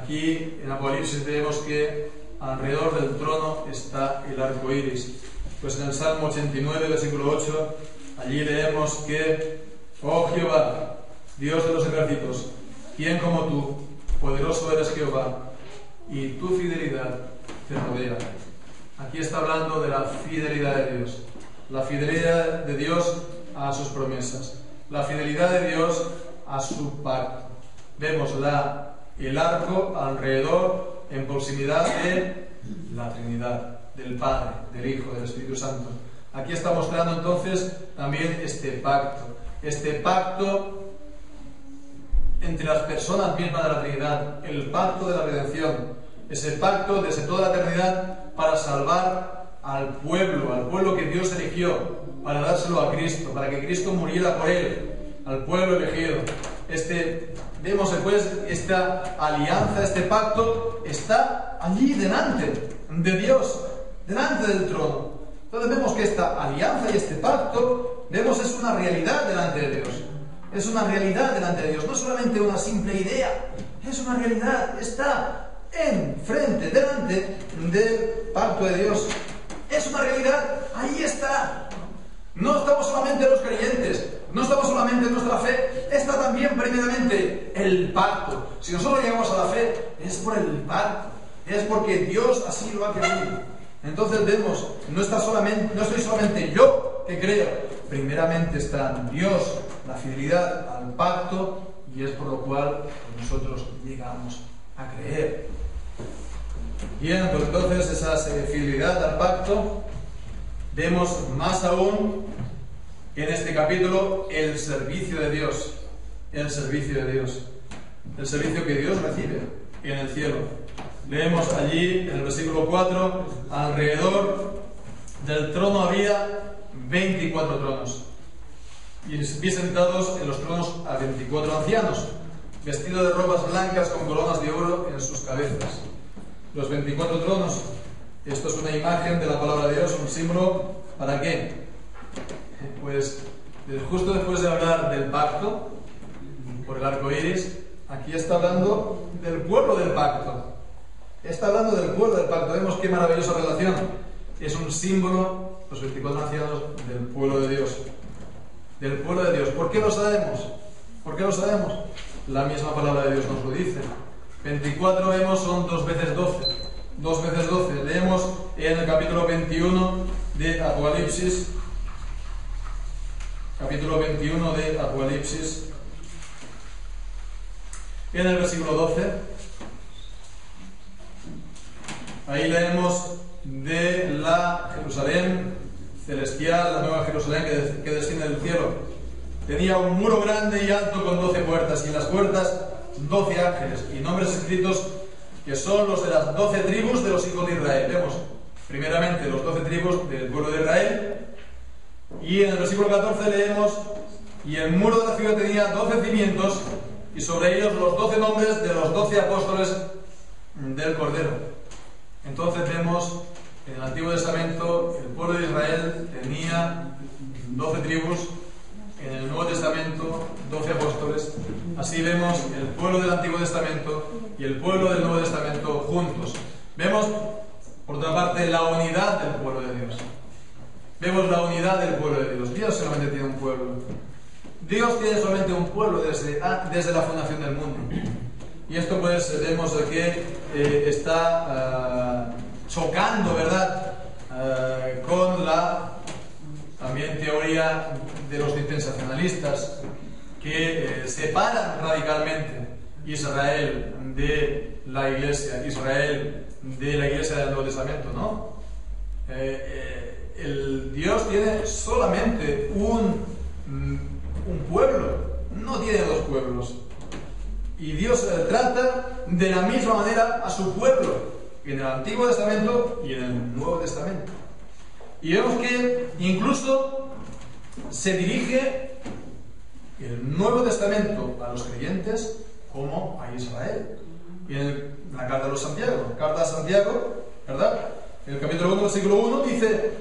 Aquí en Apocalipsis vemos que alrededor del trono está el arco iris. Pues en el Salmo 89, versículo 8, allí leemos que: oh Jehová, Dios de los ejércitos, ¿quién como tú? Poderoso eres Jehová, y tu fidelidad te rodea. Aquí está hablando de la fidelidad de Dios. La fidelidad de Dios a sus promesas. La fidelidad de Dios a su pacto. Vemos el arco alrededor, en proximidad de la Trinidad, del Padre, del Hijo, del Espíritu Santo. Aquí está mostrando entonces también este pacto entre las personas mismas de la Trinidad, el pacto de la redención, ese pacto desde toda la eternidad para salvar al pueblo que Dios eligió, para dárselo a Cristo, para que Cristo muriera por él, al pueblo elegido. Vemos después esta alianza, este pacto está allí delante de Dios, delante del trono. Entonces vemos que esta alianza y este pacto, es una realidad delante de Dios. Es una realidad delante de Dios, no solamente una simple idea, es una realidad, está enfrente, delante del pacto de Dios. Es una realidad, ahí está. No estamos solamente los creyentes, no estamos solamente en nuestra fe, está también primeramente el pacto. Si nosotros llegamos a la fe, es por el pacto, es porque Dios así lo ha querido. Entonces vemos, no estoy solamente yo que creo, primeramente está Dios, la fidelidad al pacto, y es por lo cual nosotros llegamos a creer. Bien, pues entonces esa fidelidad al pacto vemos más aún en este capítulo el servicio de Dios. El servicio de Dios. El servicio que Dios recibe en el cielo. Leemos allí en el versículo 4, alrededor del trono había 24 tronos. Y vi sentados en los tronos a 24 ancianos, vestidos de ropas blancas con coronas de oro en sus cabezas. Los 24 tronos, esto es una imagen de la palabra de Dios, un símbolo, ¿para qué? Pues justo después de hablar del pacto, por el arco iris, aquí está hablando del pueblo del pacto. Está hablando del pueblo del pacto. Vemos qué maravillosa relación. Es un símbolo, los 24 ancianos, del pueblo de Dios. Del pueblo de Dios. ¿Por qué lo sabemos? ¿Por qué lo sabemos? La misma palabra de Dios nos lo dice. 24 vemos son 2 veces 12. 2 veces 12. Leemos en el capítulo 21 de Apocalipsis. Capítulo 21 de Apocalipsis. En el versículo 12. Ahí leemos de la Jerusalén celestial, la nueva Jerusalén que desciende del cielo. Tenía un muro grande y alto con 12 puertas, y en las puertas 12 ángeles, y nombres escritos que son los de las 12 tribus de los hijos de Israel. Vemos primeramente los 12 tribus del pueblo de Israel, y en el versículo 14 leemos: y el muro de la ciudad tenía 12 cimientos, y sobre ellos los 12 nombres de los 12 apóstoles del Cordero. Entonces vemos en el Antiguo Testamento el pueblo de Israel tenía 12 tribus, en el Nuevo Testamento 12 apóstoles. Así vemos el pueblo del Antiguo Testamento y el pueblo del Nuevo Testamento juntos. Vemos, por otra parte, la unidad del pueblo de Dios. Vemos la unidad del pueblo de Dios. Dios solamente tiene un pueblo. Dios tiene solamente un pueblo desde la fundación del mundo. Y esto pues vemos que está chocando, ¿verdad? Con la también teoría de los dispensacionalistas, que separan radicalmente Israel de la Iglesia del Nuevo Testamento, ¿no? El Dios tiene solamente un pueblo, no tiene dos pueblos. Y Dios trata de la misma manera a su pueblo, en el Antiguo Testamento y en el Nuevo Testamento. Y vemos que incluso se dirige el Nuevo Testamento a los creyentes como a Israel. Y en la carta de Santiago, ¿verdad? En el capítulo 1, versículo 1 dice: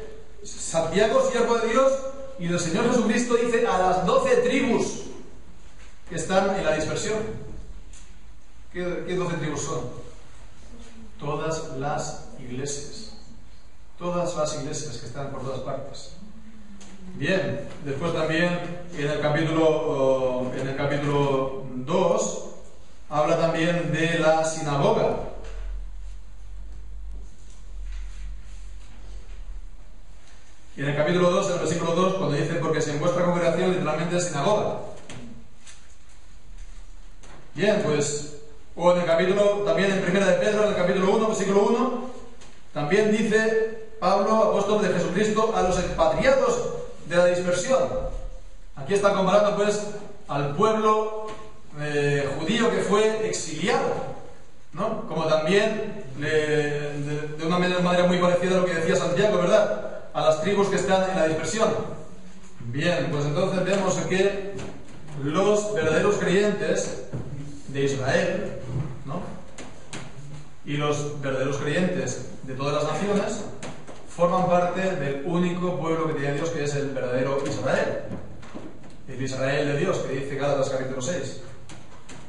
Santiago, siervo de Dios y del Señor Jesucristo, dice a las 12 tribus que están en la dispersión. ¿Qué 12 tribus son? Todas las iglesias. Todas las iglesias que están por todas partes. Bien, después también en el capítulo 2 habla también de la sinagoga. Y en el capítulo 2, en el versículo 2, cuando dice: porque si en vuestra congregación literalmente es sinagoga. Bien, pues, o en el capítulo, también en Primera de Pedro, en el capítulo 1, versículo 1, también dice Pablo, apóstol de Jesucristo, a los expatriados de la dispersión. Aquí está comparando pues al pueblo judío que fue exiliado, ¿no? Como también de una manera muy parecida a lo que decía Santiago, ¿verdad? A las tribus que están en la dispersión. Bien, pues entonces vemos que los verdaderos creyentes de Israel, ¿no? Y los verdaderos creyentes de todas las naciones forman parte del único pueblo que tiene Dios, que es el verdadero Israel. El Israel de Dios, que dice Gálatas capítulo 6.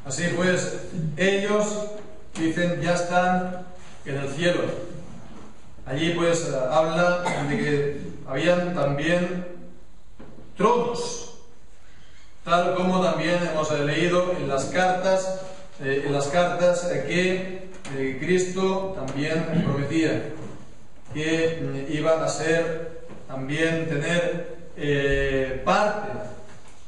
Así pues, ellos dicen ya están en el cielo. Allí pues habla de que habían también tronos, tal como también hemos leído en las cartas que Cristo también prometía que iban a ser también tener parte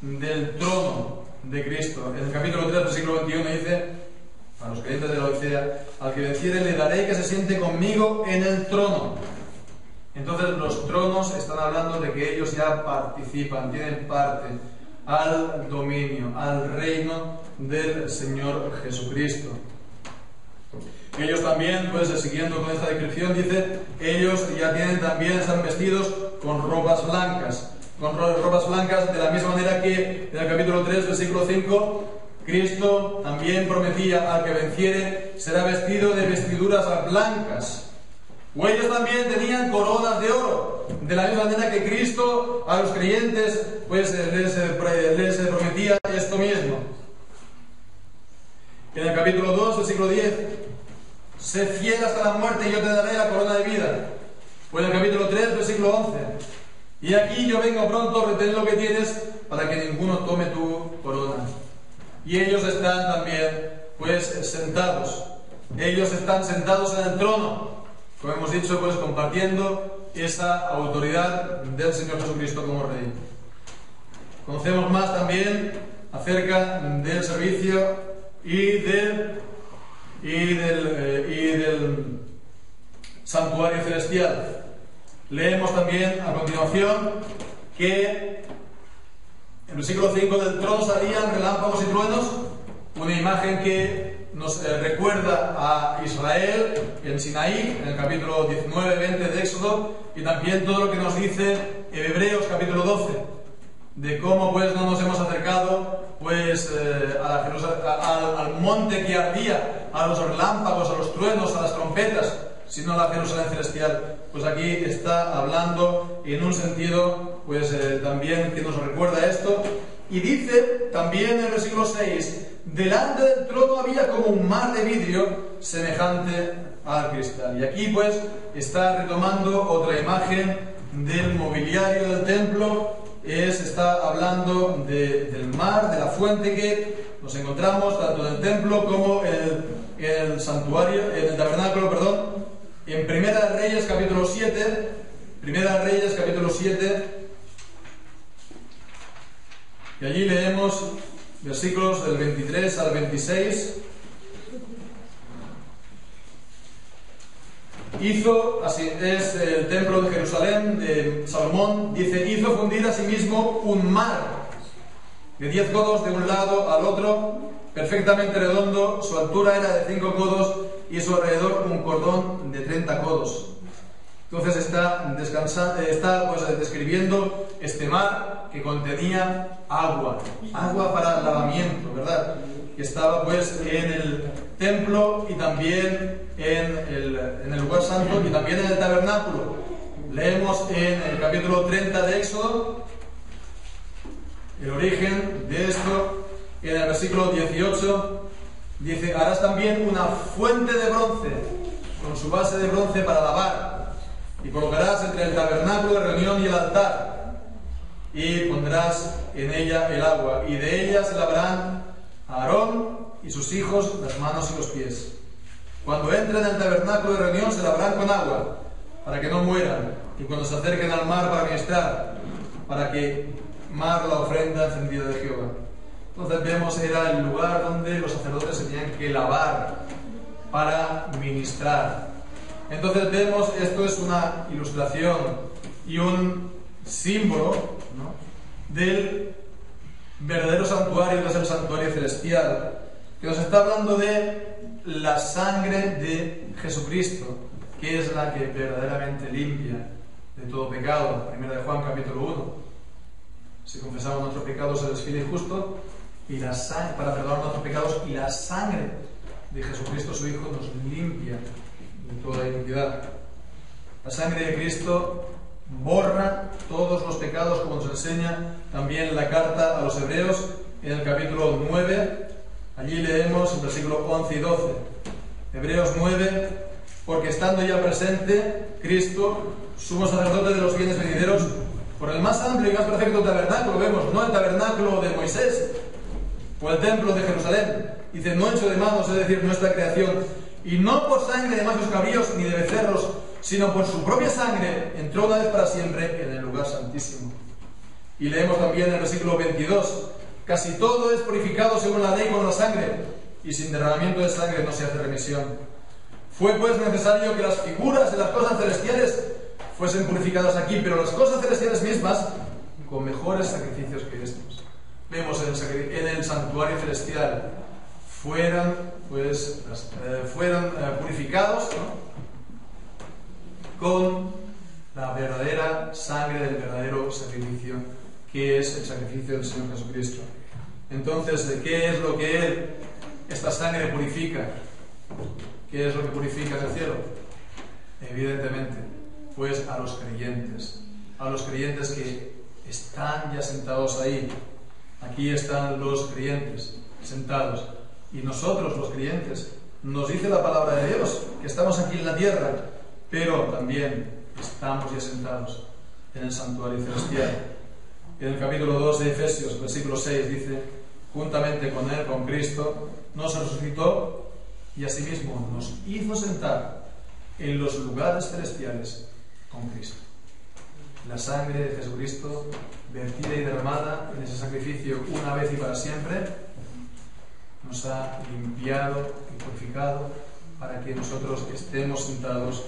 del trono de Cristo. En el capítulo 3, versículo 21 dice a los creyentes de la Odisea: al que venciere le daré que se siente conmigo en el trono, Entonces los tronos están hablando de que ellos ya participan, tienen parte al dominio, al reino del Señor Jesucristo. Ellos también, pues siguiendo con esta descripción, dice, ellos ya tienen también, están vestidos con ropas blancas de la misma manera que en el capítulo 3, versículo 5, Cristo también prometía: al que venciere será vestido de vestiduras blancas. O ellos también tenían coronas de oro, de la misma manera que Cristo a los creyentes pues les prometía esto mismo. En el capítulo 2, versículo 10, sé fiel hasta la muerte y yo te daré la corona de vida. O en el capítulo 3, versículo 11, y aquí yo vengo pronto, retén lo que tienes para que ninguno tome tu corona. Y ellos están también pues sentados. Ellos están sentados en el trono, como hemos dicho, pues compartiendo esa autoridad del Señor Jesucristo como Rey. Conocemos más también acerca del servicio y del santuario celestial. Leemos también a continuación que en el versículo 5, del trono salían relámpagos y truenos, una imagen que nos recuerda a Israel en Sinaí, en el capítulo 19, 20 de Éxodo, y también todo lo que nos dice en Hebreos capítulo 12, de cómo pues no nos hemos acercado pues al monte que ardía, a los relámpagos, a los truenos, a las trompetas, sino a la Jerusalén celestial. Pues aquí está hablando en un sentido pues también que nos recuerda esto, y dice también en el versículo 6, delante del trono había como un mar de vidrio semejante al cristal. Y aquí pues está retomando otra imagen del mobiliario del templo. Está hablando del mar, de la fuente que nos encontramos tanto en el templo como en el santuario, en el tabernáculo, perdón, en Primera de Reyes capítulo 7, y allí leemos versículos del 23 al 26. Hizo, así es el templo de Jerusalén, de Salomón, dice, hizo fundir a sí mismo un mar de 10 codos de un lado al otro, perfectamente redondo, su altura era de 5 codos y su alrededor un cordón de 30 codos. Entonces está pues describiendo este mar que contenía agua para lavamiento, ¿verdad? Que estaba pues en el templo y también en el lugar santo y también en el tabernáculo. Leemos en el capítulo 30 de Éxodo el origen de esto. En el versículo 18 dice, harás también una fuente de bronce con su base de bronce para lavar, y colocarás entre el tabernáculo de reunión y el altar, y pondrás en ella el agua, y de ella se lavarán Aarón y sus hijos las manos y los pies. Cuando entren en el tabernáculo de reunión se lavarán con agua, para que no mueran, y cuando se acerquen al mar para ministrar, para que mar la ofrenda encendida de Jehová. Entonces vemos, era el lugar donde los sacerdotes se tenían que lavar para ministrar. Entonces vemos, esto es una ilustración y un símbolo, ¿no?, del verdadero santuario, que es el santuario celestial, que nos está hablando de la sangre de Jesucristo, que es la que verdaderamente limpia de todo pecado. Primera de Juan capítulo 1. Si confesamos nuestros pecados, Él es fiel y justo para perdonar nuestros pecados, y la sangre de Jesucristo su Hijo nos limpia de toda iniquidad. La sangre de Cristo borra todos los pecados, como nos enseña también la carta a los Hebreos en el capítulo 9. Allí leemos en versículos 11 y 12. Hebreos 9, porque estando ya presente Cristo, sumo sacerdote de los bienes venideros, por el más amplio y más perfecto tabernáculo, vemos, no el tabernáculo de Moisés o el templo de Jerusalén, dice, no hecho de manos, es decir, nuestra creación, y no por sangre de machos cabríos ni de becerros, sino por su propia sangre, entró una vez para siempre en el lugar santísimo. Y leemos también en el versículo 22, casi todo es purificado según la ley con la sangre, y sin derramamiento de sangre no se hace remisión. Fue pues necesario que las figuras de las cosas celestiales fuesen purificadas aquí, pero las cosas celestiales mismas con mejores sacrificios que estos. Vemos en el santuario celestial fueran purificados, ¿no?, con la verdadera sangre del verdadero sacrificio, que es el sacrificio del Señor Jesucristo. Entonces, ¿qué es lo que esta sangre purifica? ¿Qué es lo que purifica en el cielo? Evidentemente, pues a los creyentes que están ya sentados ahí. Aquí están los creyentes sentados. Y nosotros, los creyentes, nos dice la palabra de Dios que estamos aquí en la tierra, pero también estamos ya sentados en el santuario celestial. En el capítulo 2 de Efesios, versículo 6, dice: juntamente con Él, con Cristo, nos resucitó y asimismo nos hizo sentar en los lugares celestiales con Cristo. La sangre de Jesucristo, vertida y derramada en ese sacrificio una vez y para siempre, nos ha limpiado y purificado para que nosotros estemos sentados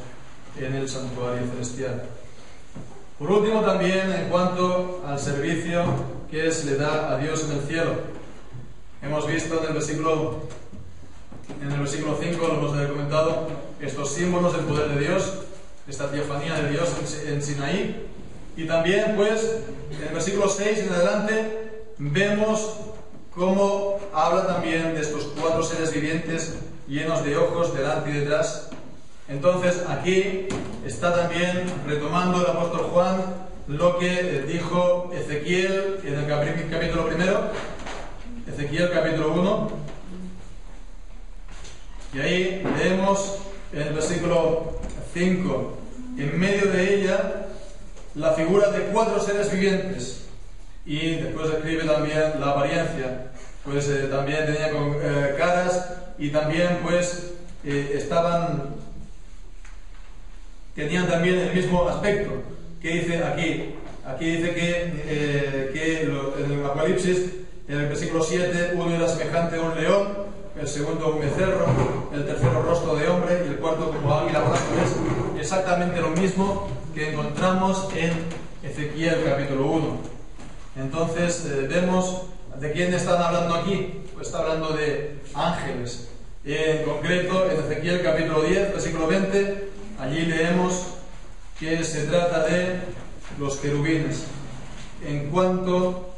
en el santuario celestial. Por último, también en cuanto al servicio que se le da a Dios en el cielo, hemos visto en el versículo 5, lo hemos comentado, estos símbolos del poder de Dios, esta teofanía de Dios en Sinaí. Y también, pues, en el versículo 6 en adelante, vemos cómo habla también de estos 4 seres vivientes llenos de ojos delante y detrás. Entonces, aquí está también retomando el apóstol Juan lo que dijo Ezequiel en el capítulo 1, Ezequiel capítulo 1. Y ahí leemos en el versículo 5, en medio de ella, la figura de 4 seres vivientes, y después escribe también la apariencia, pues también tenía caras, y también pues tenían también el mismo aspecto. ¿Qué dice aquí? Aquí dice que en el Apocalipsis, en el versículo 7, uno era semejante a un león, el segundo un becerro, el tercero rostro de hombre y el cuarto como águila volando. Es exactamente lo mismo que encontramos en Ezequiel capítulo 1. Entonces vemos de quién están hablando aquí. Pues está hablando de ángeles. En concreto, en Ezequiel capítulo 10, versículo 20, allí leemos que se trata de los querubines. En cuanto,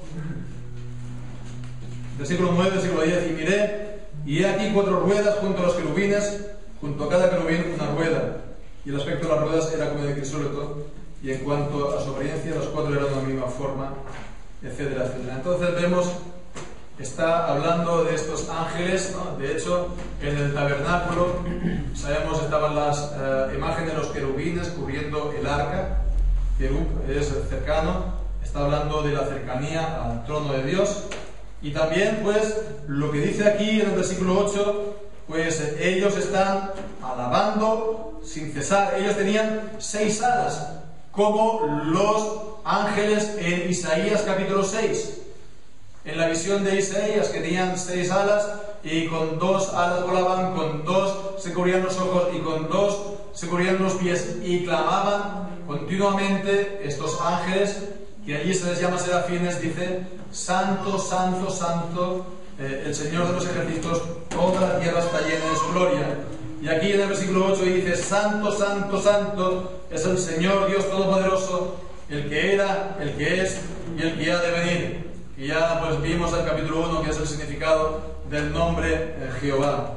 versículo 9, versículo 10, y miré, y he aquí 4 ruedas junto a los querubines, junto a cada querubín una rueda, y el aspecto de las ruedas era como de crisólito, y en cuanto a su apariencia, los 4 eran de la misma forma, etcétera, etcétera. Entonces vemos, está hablando de estos ángeles, ¿no? De hecho, en el tabernáculo, sabemos, estaban las imágenes de los querubines cubriendo el arca. Querub es cercano, está hablando de la cercanía al trono de Dios. Y también, pues, lo que dice aquí en el versículo 8, pues ellos están alabando sin cesar. Ellos tenían 6 alas, como los ángeles en Isaías capítulo 6. En la visión de Isaías, que tenían 6 alas, y con 2 alas volaban, con 2 se cubrían los ojos y con 2 se cubrían los pies, y clamaban continuamente estos ángeles, que allí se les llama serafines, dice: Santo, Santo, Santo, el Señor de los ejércitos, toda la tierra está llena de su gloria. Y aquí en el versículo 8 dice: Santo, Santo, Santo es el Señor Dios Todopoderoso, el que era, el que es y el que ha de venir. Y ya pues vimos el capítulo 1, que es el significado del nombre Jehová.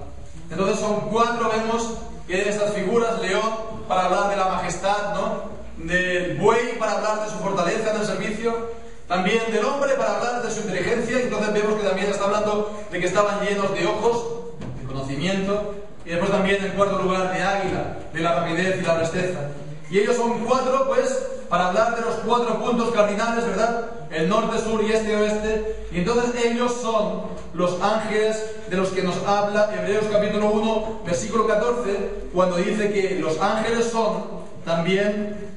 Entonces son 4, vemos que estas figuras: león para hablar de la majestad, ¿no?, del buey para hablar de su fortaleza en el servicio, también del hombre para hablar de su inteligencia. Entonces vemos que también está hablando de que estaban llenos de ojos, de conocimiento, y después también en cuarto lugar de águila, de la rapidez y la presteza. Y ellos son 4, pues, para hablar de los 4 puntos cardinales, ¿verdad? El norte, sur y este, oeste. Y entonces ellos son los ángeles de los que nos habla Hebreos capítulo 1, versículo 14, cuando dice que los ángeles son también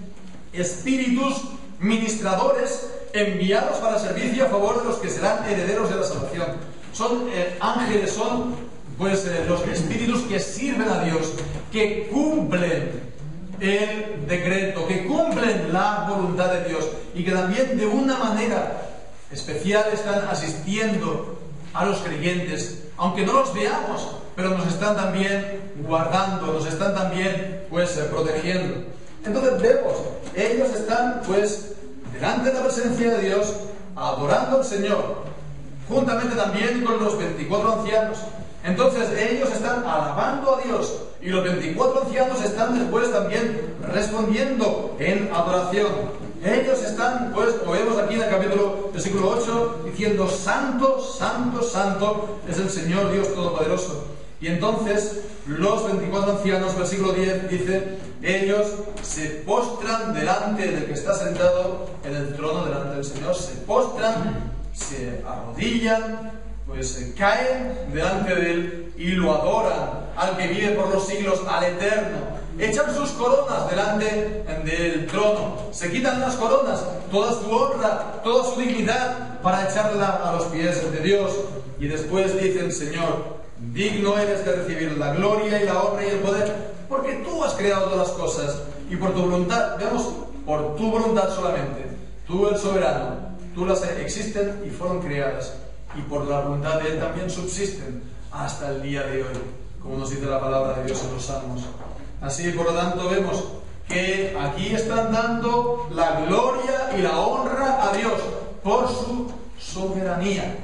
espíritus ministradores enviados para servicio a favor de los que serán herederos de la salvación. Son ángeles, son pues los espíritus que sirven a Dios, que cumplen el decreto, que cumplen la voluntad de Dios y que también de una manera especial están asistiendo a los creyentes, aunque no los veamos, pero nos están también guardando, nos están también protegiendo. Entonces vemos, ellos están delante de la presencia de Dios, adorando al Señor, juntamente también con los 24 ancianos. Entonces ellos están alabando a Dios y los 24 ancianos están después también respondiendo en adoración. Ellos están, lo vemos aquí en el versículo 8, diciendo: Santo, Santo, Santo es el Señor Dios Todopoderoso. Y entonces los 24 ancianos, versículo 10, dice: ellos se postran delante del que está sentado en el trono, delante del Señor, se postran, se arrodillan, caen delante de Él y lo adoran, al que vive por los siglos, al Eterno. Echan sus coronas delante del trono, se quitan las coronas, toda su honra, toda su dignidad, para echarla a los pies de Dios. Y después dicen: Señor, digno eres de recibir la gloria y la honra y el poder, porque tú has creado todas las cosas, y por tu voluntad, veamos, por tu voluntad solamente, tú el soberano, tú las existen y fueron creadas, y por la voluntad de Él también subsisten hasta el día de hoy, como nos dice la palabra de Dios en los Salmos. Así, por lo tanto, vemos que aquí están dando la gloria y la honra a Dios por su soberanía.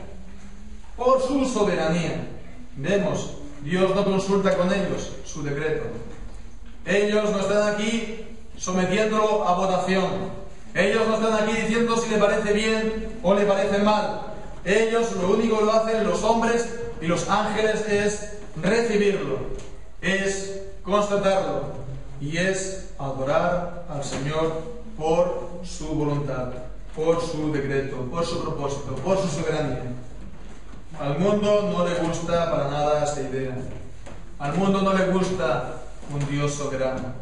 Por su soberanía. Vemos, Dios no consulta con ellos su decreto. Ellos no están aquí sometiéndolo a votación. Ellos no están aquí diciendo si le parece bien o le parece mal. Ellos lo único que lo hacen los hombres y los ángeles es recibirlo, es constatarlo y es adorar al Señor por su voluntad, por su decreto, por su propósito, por su soberanía. Al mundo no le gusta para nada esta idea. Al mundo no le gusta un Dios soberano.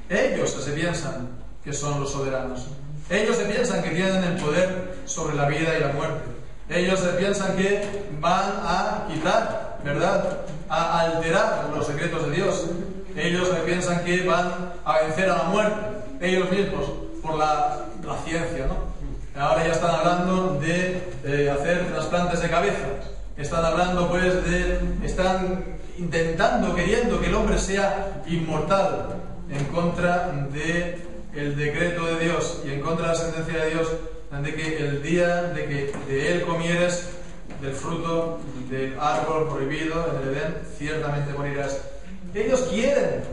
Ellos se piensan que son los soberanos. Ellos se piensan que tienen el poder sobre la vida y la muerte. Ellos se piensan que van a quitar, ¿verdad?, a alterar los secretos de Dios. Ellos se piensan que van a vencer a la muerte, ellos mismos, por la ciencia, ¿no? Ahora ya están hablando de hacer trasplantes de cabeza. Están hablando, están intentando, queriendo que el hombre sea inmortal, en contra del decreto de Dios y en contra de la sentencia de Dios, de que el día de que de él comieres del fruto del árbol prohibido en el Edén, ciertamente morirás. Ellos quieren,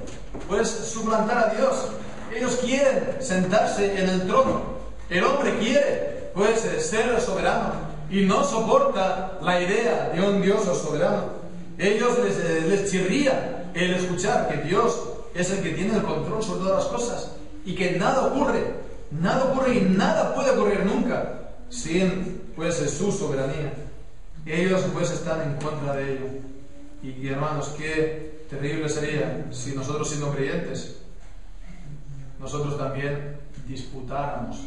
suplantar a Dios. Ellos quieren sentarse en el trono. El hombre quiere, ser soberano y no soporta la idea de un Dios soberano. Ellos les chirría el escuchar que Dios es el que tiene el control sobre todas las cosas y que nada ocurre y nada puede ocurrir nunca sin su soberanía. Ellos están en contra de ello. Y hermanos, qué terrible sería si nosotros, siendo creyentes, nosotros también disputáramos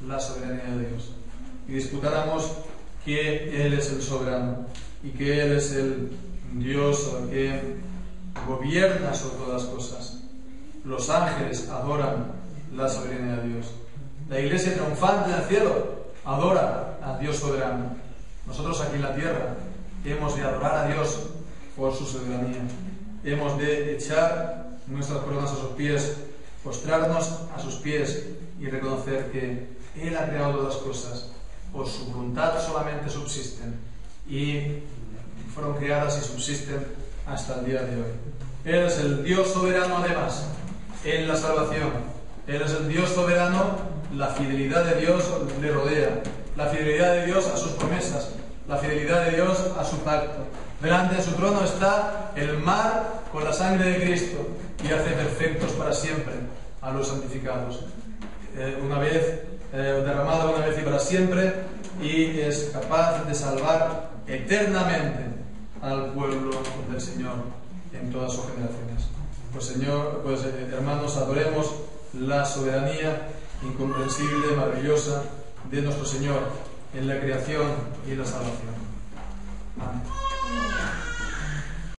la soberanía de Dios y disputáramos que Él es el soberano y que Él es el Dios que gobierna sobre todas las cosas. Los ángeles adoran la soberanía de Dios. La iglesia triunfante en el cielo adora a Dios soberano. Nosotros aquí en la tierra hemos de adorar a Dios por su soberanía. Hemos de echar nuestras coronas a sus pies, postrarnos a sus pies y reconocer que Él ha creado todas las cosas. Por su voluntad solamente subsisten y fueron creadas y subsisten hasta el día de hoy. Él es el Dios soberano además en la salvación. Él es el Dios soberano, la fidelidad de Dios le rodea, la fidelidad de Dios a sus promesas, la fidelidad de Dios a su pacto. Delante de su trono está el mar con la sangre de Cristo y hace perfectos para siempre a los santificados. Una vez derramada, una vez y para siempre, y es capaz de salvar eternamente al pueblo del Señor en todas sus generaciones. Señor, hermanos, adoremos la soberanía incomprensible, maravillosa de nuestro Señor en la creación y en la salvación. Amén.